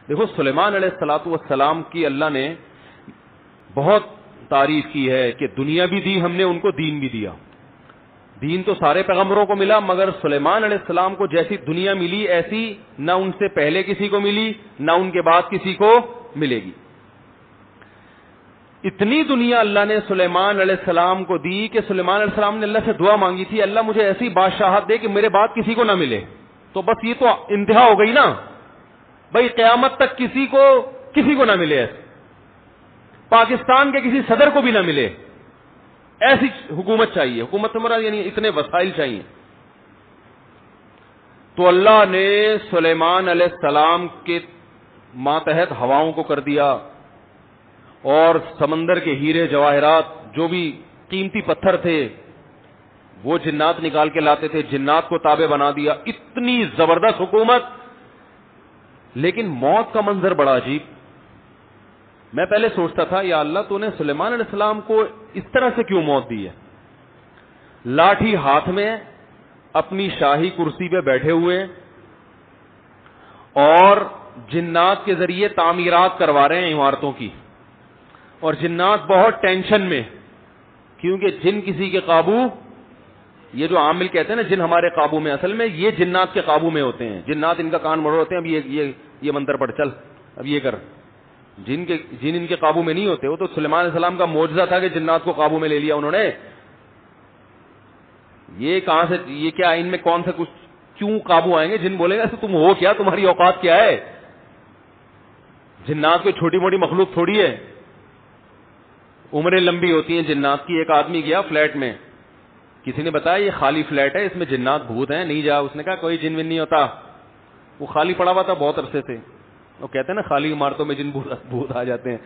دیکھو سلیمان علیہ الصلوۃ والسلام کی اللہ نے بہت تعریف کی ہے کہ دنیا بھی دی ہم نے ان کو، دین بھی دیا. دین تو سارے پیغمبروں کو ملا، مگر سلیمان علیہ السلام کو جیسی دنیا ملی ایسی نہ ان سے پہلے کسی کو ملی نہ ان کے بعد کسی کو ملے گی. اتنی دنیا اللہ نے سلیمان علیہ السلام کو دی کہ سلیمان علیہ السلام نے اللہ سے دعا مانگی تھی، اللہ مجھے ایسی بادشاہت دے کہ میرے بعد کسی کو نہ ملے. تو بس یہ تو انتہا ہو گئی نا بھائی، قیامت تک کسی کو نہ ملے، ایسے پاکستان کے کسی صدر کو بھی نہ ملے، ایسی حکومت چاہیے. حکومت ہمارا یعنی اتنے وسائل چاہیے. تو اللہ نے سلیمان علیہ السلام کے ماتحت ہواؤں کو کر دیا، اور سمندر کے ہیرے جواہرات جو بھی قیمتی پتھر تھے وہ جنات نکال کے لاتے تھے، جنات کو تابع بنا دیا. اتنی زبردست حکومت. لیکن موت کا منظر بڑا عجیب. میں پہلے سوچتا تھا یا اللہ تو نے سلیمان علیہ السلام کو اس طرح سے کیوں موت دی ہے؟ لاٹھی ہاتھ میں اپنی شاہی کرسی پہ بیٹھے ہوئے اور جنات کے ذریعے تعمیرات کروا رہے ہیں عمارتوں کی، اور جنات بہت ٹینشن میں، کیونکہ جن کسی کے قابو، یہ جو عامل کہتے ہیں نا جن ہمارے قابو میں، اصل میں یہ جنات کے قابو میں ہوتے ہیں. جنات ان کا کان مڑ ہوتے ہیں، اب یہ منتر پڑھ چل، اب یہ کر. جن ان کے قابو میں نہیں ہوتے. وہ تو سلیمان علیہ السلام کا معجزہ تھا کہ جنات کو قابو میں لے لیا انہوں نے. یہ کہاں سے، یہ کیا ان میں کون سے کچھ کیوں قابو آئیں گے؟ جن بولے گا تم ہو کیا، تمہاری اوقات کیا ہے؟ جنات کوئی چھوٹی موٹی مخلوق تھوڑی ہے. عمریں لمبی ہوتی ہیں جنات کی. ایک آدمی گیا فلیٹ میں، کسی نے بتایا یہ خالی فلیٹ ہے، اس میں جنات بھوت ہیں، نہیں جا. اس نے کہا کوئی جن ون نہیں ہوتا. وہ خالی پڑا ہوا تھا بہت عرصے سے. وہ کہتے ہیں نا خالی عمارتوں میں جن بھوت آ جاتے ہیں.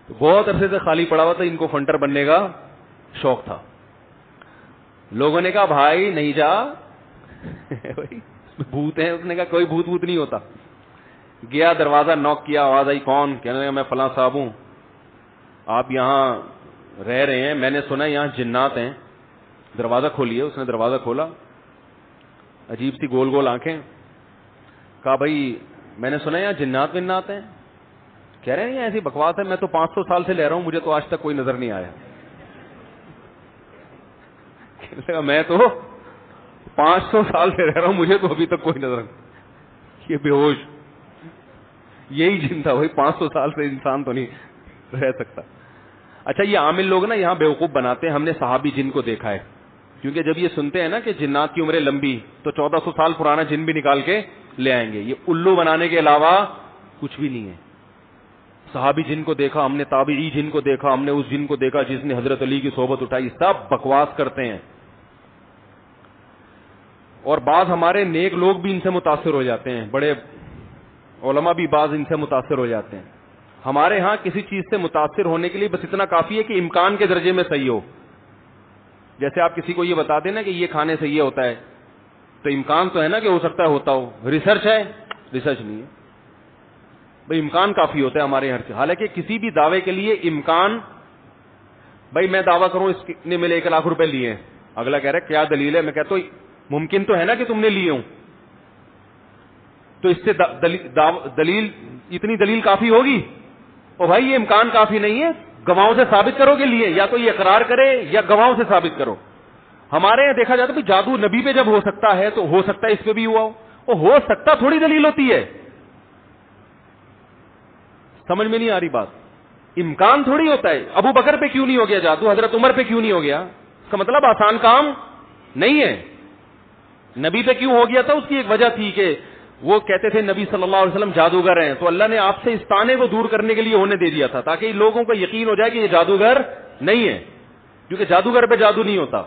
تو بہت عرصے سے خالی پڑا ہوا تھا، ان کو فنٹر بننے کا شوق تھا. لوگوں نے کہا بھائی نہیں جا بھوت ہیں. اس نے کہا کوئی بھوت نہیں ہوتا. گیا دروازہ نوک کیا، آواز آئی کون؟ کہنے لگا میں فلاں صاحب ہوں، آپ یہاں رہ رہے ہیں، میں نے سنا یہاں جنات ہیں، دروازہ کھولیے. اس نے دروازہ کھولا، عجیب سی گول گول آنکھیں. کہا بھائی میں نے سنا یہاں جنات ونات ہیں. کہہ رہے ہیں یہ ایسی بکواس ہے، میں تو 500 سال سے لے رہا ہوں، مجھے تو آج تک کوئی نظر نہیں آیا. میں تو 500 سال سے رہ رہا ہوں، مجھے تو ابھی تک کوئی نظر نہیں. یہ بے ہوش یہی جن تھا. وہی 500 سال سے انسان تو نہیں رہ سکتا. اچھا یہ عامل لوگ نا یہاں بیوقوف بناتے ہیں. ہم نے صحابی جن کو دیکھا ہے، کیونکہ جب یہ سنتے ہیں نا کہ جنات کی عمریں لمبی، تو 1400 سال پرانا جن بھی نکال کے لے آئیں گے. یہ الو بنانے کے علاوہ کچھ بھی نہیں ہے. صحابی جن کو دیکھا ہم نے، تابعی جن کو دیکھا ہم نے، اس جن کو دیکھا جس نے حضرت علی کی صحبت اٹھائی. سب بکواس کرتے ہیں. اور بعض ہمارے نیک لوگ بھی ان سے متاثر ہو جاتے ہیں، بڑے علماء بھی بعض ان سے متاثر ہو جاتے ہیں. ہمارے ہاں کسی چیز سے متاثر ہونے کے لیے بس اتنا کافی ہے کہ امکان کے درجے میں صحیح ہو. جیسے آپ کسی کو یہ بتا دیں نا کہ یہ کھانے سے یہ ہوتا ہے، تو امکان تو ہے نا کہ ہو سکتا ہے ہوتا ہو. ریسرچ ہے؟ ریسرچ نہیں ہے بھائی، امکان کافی ہوتا ہے ہمارے یہاں سے. حالانکہ کسی بھی دعوے کے لیے امکان، بھائی میں دعویٰ کروں اس نے ملے 1 لاکھ روپے لیے، اگلا کہہ رہا ہے کیا دلیل ہے؟ میں کہتا ہوں ممکن تو ہے نا کہ تم نے لیے ہوں، تو اس سے دلیل، اتنی دلیل کافی ہوگی؟ اور بھائی یہ امکان کافی نہیں ہے، گواہوں سے ثابت کرو کے لیے، یا تو یہ اقرار کرے یا گواہوں سے ثابت کرو. ہمارے یہاں دیکھا جاتا ہے جادو نبی پہ جب ہو سکتا ہے تو ہو سکتا ہے اس پہ بھی ہوا ہو. اور ہو سکتا تھوڑی دلیل ہوتی ہے. سمجھ میں نہیں آ رہی بات. امکان تھوڑی ہوتا ہے. ابو بکر پہ کیوں نہیں ہو گیا جادو، حضرت عمر پہ کیوں نہیں ہو گیا؟ اس کا مطلب آسان کام نہیں ہے. نبی پہ کیوں ہو گیا تھا؟ اس کی ایک وجہ تھی کہ وہ کہتے تھے نبی صلی اللہ علیہ وسلم جادوگر ہیں، تو اللہ نے آپ سے اس طعنے کو دور کرنے کے لیے ہونے دے دیا تھا، تاکہ لوگوں کو یقین ہو جائے کہ یہ جادوگر نہیں ہے. کیونکہ جادوگر پہ جادو نہیں ہوتا،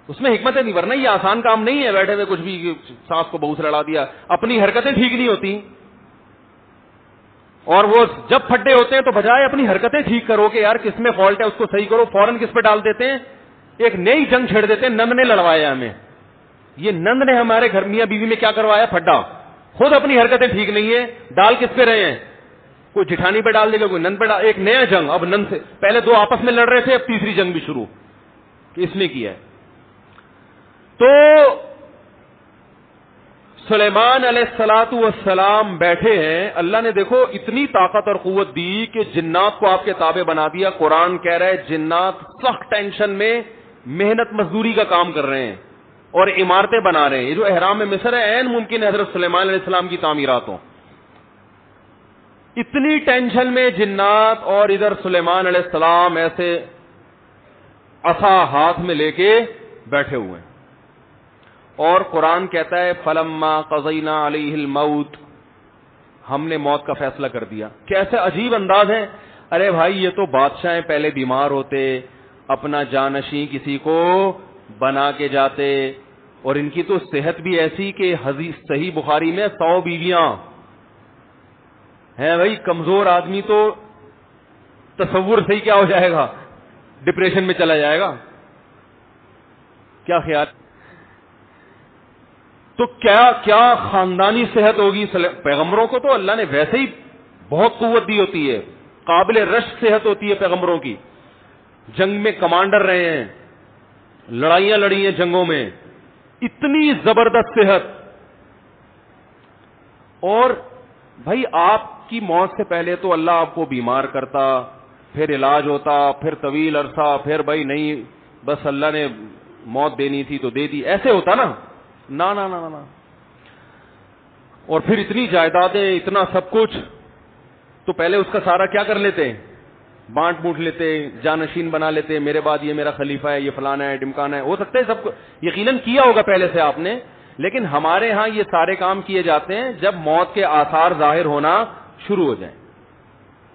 اس میں حکمت نہیں، ورنہ یہ آسان کام نہیں ہے. بیٹھے ہوئے کچھ بھی سانس کو بہو سے لڑا دیا. اپنی حرکتیں ٹھیک نہیں ہوتی، اور وہ جب پھڈے ہوتے ہیں تو بجائے اپنی حرکتیں ٹھیک کرو کہ یار کس میں فالٹ ہے اس کو صحیح کرو، فوراً کس پہ ڈال دیتے ہیں؟ ایک نئی جنگ چھیڑ دیتے ہیں. نند نے لڑوایا ہمیں، یہ نند نے ہمارے گھر میاں بیوی میں کیا کروایا؟ پھڈا. خود اپنی حرکتیں ٹھیک نہیں ہے، ڈال کس پہ رہے ہیں؟ کوئی جٹھانی پہ ڈال دے گا، کوئی نند پہ ڈال. ایک نیا جنگ. اب نند سے پہلے 2 آپس میں لڑ رہے تھے، اب تیسری جنگ بھی شروع کہ اس نے کیا ہے. تو سلیمان علیہ الصلوۃ والسلام بیٹھے ہیں, اللہ نے دیکھو اتنی طاقت اور قوت دی کہ جنات کو آپ کے تابع بنا دیا. قرآن کہہ رہا ہے جنات سخت ٹینشن میں محنت مزدوری کا کام کر رہے ہیں اور عمارتیں بنا رہے ہیں. یہ جو احرام مصر ہے عین ممکن ہے حضرت سلیمان علیہ السلام کی تعمیرات ہوں. اتنی ٹینشن میں جنات, اور ادھر سلیمان علیہ السلام ایسے عصا ہاتھ میں لے کے بیٹھے ہوئے ہیں. اور قرآن کہتا ہے فلما قضینا علیہ الموت, ہم نے موت کا فیصلہ کر دیا. کیسے عجیب انداز ہے. ارے بھائی یہ تو بادشاہ پہلے بیمار ہوتے, اپنا جانشین کسی کو بنا کے جاتے, اور ان کی تو صحت بھی ایسی کہ حدیث صحیح بخاری میں 100 بیویاں ہیں. بھائی کمزور آدمی تو تصور صحیح کیا ہو جائے گا, ڈپریشن میں چلا جائے گا. کیا خیال؟ تو کیا خاندانی صحت ہوگی. پیغمبروں کو تو اللہ نے ویسے ہی بہت قوت دی ہوتی ہے, قابل رشک صحت ہوتی ہے پیغمبروں کی. جنگ میں کمانڈر رہے ہیں, لڑائیاں لڑی ہیں جنگوں میں, اتنی زبردست صحت. اور بھائی آپ کی موت سے پہلے تو اللہ آپ کو بیمار کرتا, پھر علاج ہوتا, پھر طویل عرصہ, پھر بھائی نہیں بس اللہ نے موت دینی تھی تو دے دی, ایسے ہوتا نا. نا نا نا نا. اور پھر اتنی جائیدادیں, اتنا سب کچھ, تو پہلے اس کا سارا کیا کر لیتے, بانٹ بوٹ لیتے, جانشین بنا لیتے, میرے بعد یہ میرا خلیفہ ہے, یہ فلانا ہے, ڈمکانا ہے. ہو سکتا ہے سب کو یقیناً کیا ہوگا پہلے سے آپ نے, لیکن ہمارے ہاں یہ سارے کام کیے جاتے ہیں جب موت کے آثار ظاہر ہونا شروع ہو جائیں.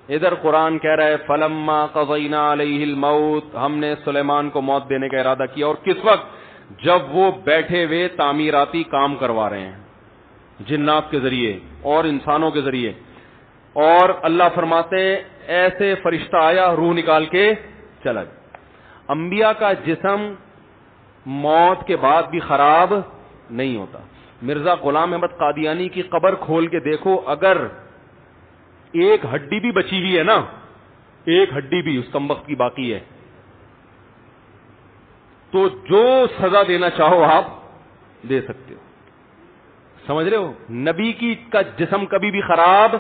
ادھر قرآن کہہ رہا ہے فلما قضینا علیہ الموت, ہم نے سلیمان کو موت دینے کا ارادہ کیا. اور کس وقت؟ جب وہ بیٹھے ہوئے تعمیراتی کام کروا رہے ہیں جنات کے ذریعے اور انسانوں کے ذریعے. اور اللہ فرماتے ایسے فرشتہ آیا, روح نکال کے چلا گیا. انبیاء کا جسم موت کے بعد بھی خراب نہیں ہوتا. مرزا غلام احمد قادیانی کی قبر کھول کے دیکھو, اگر ایک ہڈی بھی بچی ہوئی ہے نا, ایک ہڈی بھی اس کمبخت کی باقی ہے, تو جو سزا دینا چاہو آپ دے سکتے ہو. سمجھ رہے ہو؟ نبی کی کا جسم کبھی بھی خراب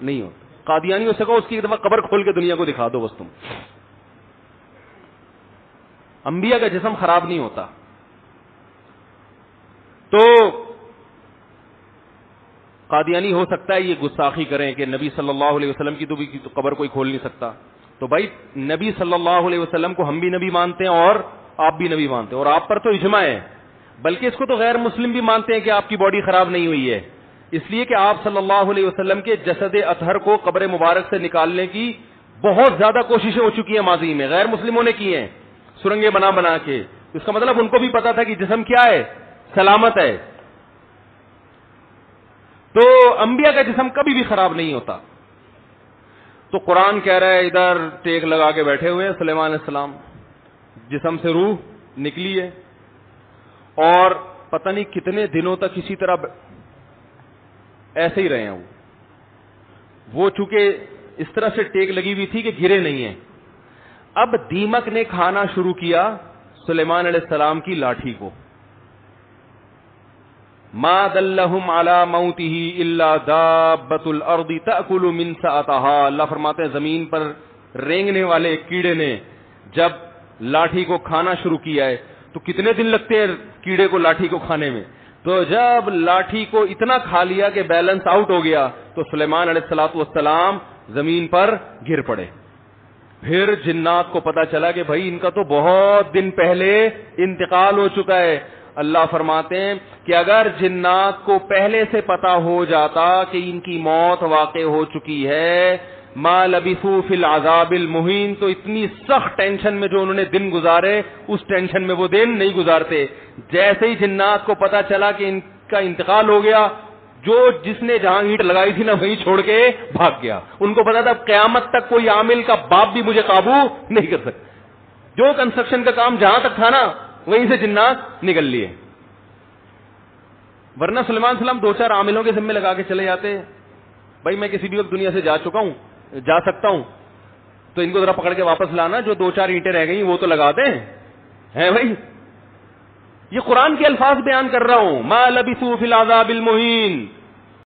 نہیں ہوتا. قادیانیوں سے کہو اس کی ایک دفعہ قبر کھول کے دنیا کو دکھا دو بس. تم انبیاء کا جسم خراب نہیں ہوتا. تو قادیانی ہو سکتا ہے یہ گستاخی کریں کہ نبی صلی اللہ علیہ وسلم کی تو قبر کوئی کھول نہیں سکتا. تو بھائی نبی صلی اللہ علیہ وسلم کو ہم بھی نبی مانتے ہیں اور آپ بھی نبی مانتے ہیں, اور آپ پر تو اجماع ہے, بلکہ اس کو تو غیر مسلم بھی مانتے ہیں کہ آپ کی باڈی خراب نہیں ہوئی ہے, اس لیے کہ آپ صلی اللہ علیہ وسلم کے جسد اطہر کو قبر مبارک سے نکالنے کی بہت زیادہ کوششیں ہو چکی ہیں ماضی میں, غیر مسلموں نے کی ہیں سرنگیں بنا بنا کے. اس کا مطلب ان کو بھی پتا تھا کہ جسم کیا ہے, سلامت ہے. تو انبیاء کا جسم کبھی بھی خراب نہیں ہوتا. تو قرآن کہہ رہا ہے ادھر ٹیک لگا کے بیٹھے ہوئے ہیں سلیمان علیہ السلام, جسم سے روح نکلی ہے, اور پتہ نہیں کتنے دنوں تک اسی طرح ایسے ہی رہے ہیں. وہ چونکہ اس طرح سے ٹیک لگی ہوئی تھی کہ گرے نہیں ہیں. اب دیمک نے کھانا شروع کیا سلیمان علیہ السلام کی لاٹھی کو. ما دلہم علی موتہ الا دابۃ الارض تأکل من سأتہا. اللہ فرماتے ہیں زمین پر رینگنے والے کیڑے نے جب لاٹھی کو کھانا شروع کیا ہے تو کتنے دن لگتے ہیں کیڑے کو لاٹھی کو کھانے میں, تو جب لاٹھی کو اتنا کھا لیا کہ بیلنس آؤٹ ہو گیا تو سلیمان علیہ الصلوۃ والسلام زمین پر گر پڑے. پھر جنات کو پتا چلا کہ بھائی ان کا تو بہت دن پہلے انتقال ہو چکا ہے. اللہ فرماتے ہیں کہ اگر جنات کو پہلے سے پتا ہو جاتا کہ ان کی موت واقع ہو چکی ہے, ما لبثوا فی العذاب المہین, تو اتنی سخت ٹینشن میں جو انہوں نے دن گزارے اس ٹینشن میں وہ دن نہیں گزارتے. جیسے ہی جنات کو پتا چلا کہ ان کا انتقال ہو گیا, جس نے جہاں اینٹ لگائی تھی نا وہیں چھوڑ کے بھاگ گیا. ان کو پتا تھا قیامت تک کوئی عامل کا باپ بھی مجھے قابو نہیں کر سکتا. جو کنسٹرکشن کا کام جہاں تک تھا نا وہیں سے جنات نکل لیے. ورنہ سلیمان السلام 2-4 عاملوں کے ذمہ لگا کے چلے جاتے, بھائی میں کسی بھی وقت دنیا سے جا چکا ہوں, جا سکتا ہوں, تو ان کو ذرا پکڑ کے واپس لانا, جو 2-4 اینٹیں رہ گئی وہ تو لگا دیں ہیں بھائی. یہ قرآن کے الفاظ بیان کر رہا ہوں. ما لبثوا فی العذاب المہین,